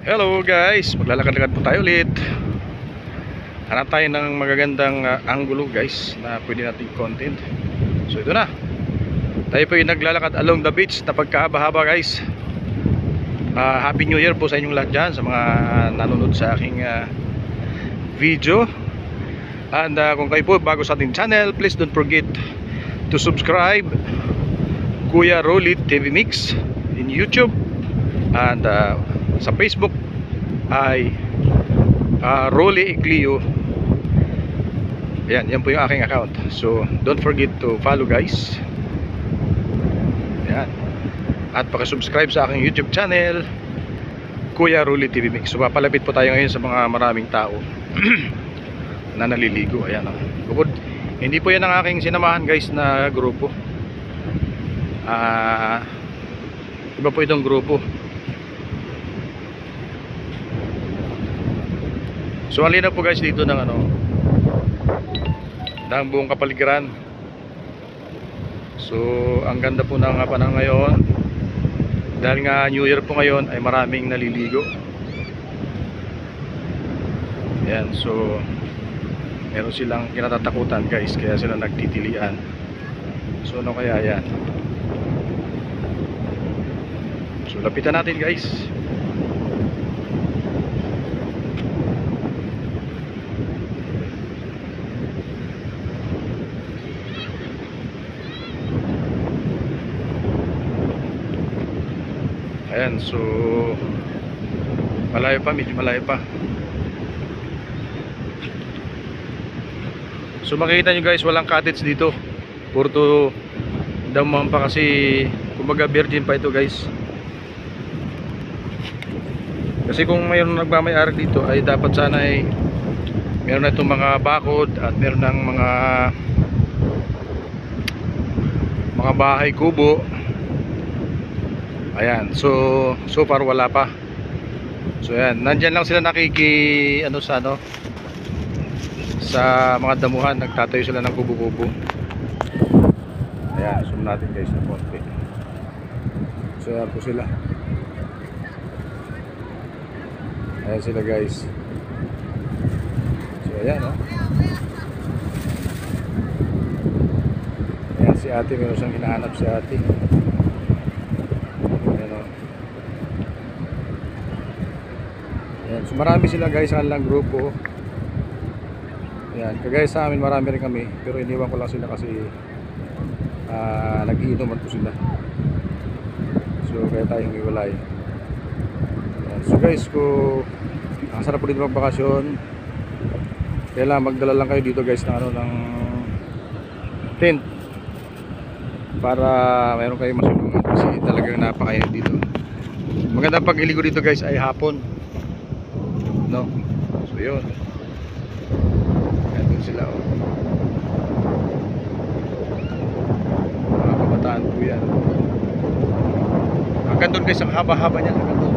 Hello guys, maglalakad-lakad po tayo ulit. Hanap tayo ng magagandang angulo guys na pwede nating content. So ito na, tayo po yung naglalakad along the beach na pagkahaba-haba guys. Happy New Year po sa inyong lahat dyan, sa mga nanonood sa aking video. And kung kayo po bago sa ating channel, please don't forget to subscribe Kuya Rolly TV Mix in YouTube. And sa Facebook ay Rolly Eclio. Yan po yung aking account. So don't forget to follow guys. Yan. At pakisubscribe sa aking YouTube channel Kuya Rolly TV Mix. So papalapit po tayo ngayon sa mga maraming tao na naliligo. Ayan o. Bukod, hindi po yan ang aking sinamahan guys na grupo. Iba po itong grupo. So alina po guys dito ng ng buong kapaligiran. So ang ganda po ng panahon ngayon. Dahil nga New Year po ngayon ay maraming naliligo. Ayan, so meron silang kinatatakutan guys, kaya sila nagtitilian. So ano kaya yan? So lapitan natin guys. Ayan, so malayo pa, medyo malayo pa. So makikita nyo guys, walang cottage dito. Puro damang pa kasi kumbaga virgin pa ito guys. Kasi kung mayroon nagmamayari dito ay dapat sana ay meron na itong mga bakod at meron ng mga bahay kubo. Ayan, so far wala pa. So ayan, nandyan lang sila sa mga damuhan, nagtatayo sila ng kubo-kubo. Ayan, zoom natin guys na konti. So ayan po sila. Ayan sila guys. So ayan Ayan si ate, meron siyang hinahanap si ate. Ayan, so marami sila guys sa kanilang grupo. Ayan, kagaya sa amin marami rin kami, pero iniwan ko lang sila kasi nag-iinuman po sila. So kaya tayong iwalay. Ayan, so guys, kung ang sarap po dito magbakasyon, kailangan magdala lang kayo dito guys ng tent para mayroon kayo masulungan kasi talagang napakainit dito. Magandang pag-iligo dito guys ay hapon. No? So yun. Ayan sila mga kabataan po yan. Hanggang doon guys, ang haba-haba niyan. Hanggang doon.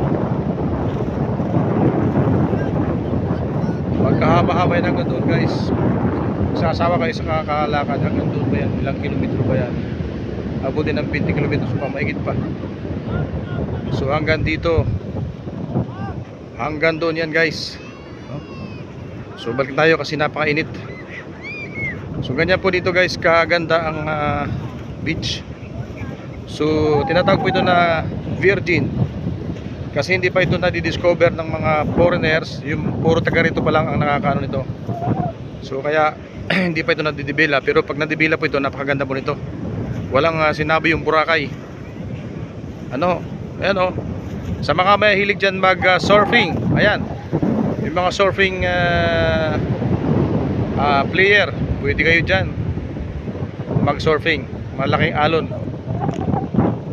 Magkahaba-haba yan hanggang doon guys. Sasawa kayo sa kakalakad hanggang doon ba yan? Ilang kilometro ba yan? Abutin ng 20 kilometros pa, maigit pa. So hanggang dito, hanggang doon yan guys. So balik tayo kasi napakainit. So ganyan po dito guys, kaganda ang beach. So tinatawag po ito na virgin kasi hindi pa ito na-discover ng mga foreigners. Yung puro taga rito pa lang ang nakakaano nito. So kaya hindi pa ito nadidibela. Pero pag nadibela po ito, napakaganda po nito. Walang sinabi yung Boracay. Ayan sa mga may hilig dyan mag surfing, ayan, yung mga surfing player, pwede kayo dyan mag surfing. Malaking alon.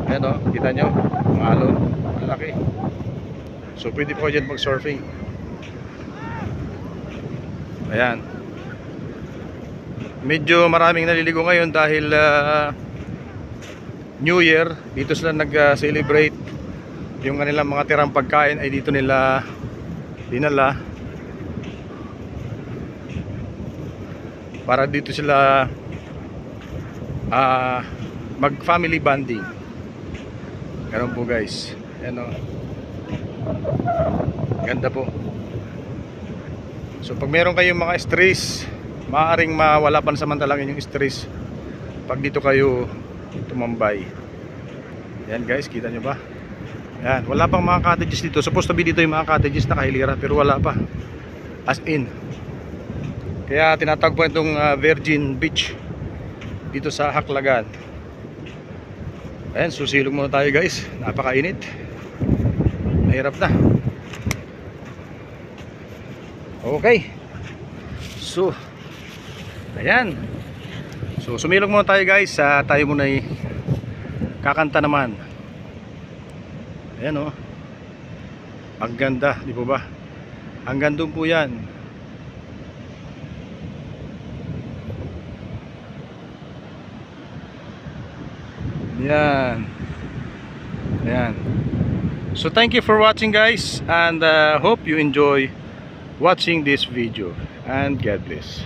Ayan kita nyo, mga alon, malaki. So pwede po kayo dyan mag surfing. Ayan, medyo maraming naliligo ngayon dahil New Year. Dito sila nag-celebrate. Yung kanilang mga tirang pagkain ay dito nila dinala para dito sila mag family bonding. Ganun po guys. Ayan Ganda po. So pag meron kayong mga stress, maaaring mawala pansamantalang yung stress pag dito kayo tumambay. Yan guys, kita nyo ba? Yan, wala pang mga cottages dito. Supposed to be dito yung mga cottages na kahilira, pero wala pa. As in. Kaya tinatawag po itong Virgin Beach dito sa Haklagan. Ayan, susilong muna tayo guys. Napakainit. Mahirap na. Okay. So, ayan. So, sumilong muna tayo guys. Tayo muna ay kakanta naman. Ayan o. Ang ganda, di po ba? Ang gandong po yan. Yan. Ayan. So thank you for watching guys, and hope you enjoy watching this video, and God bless.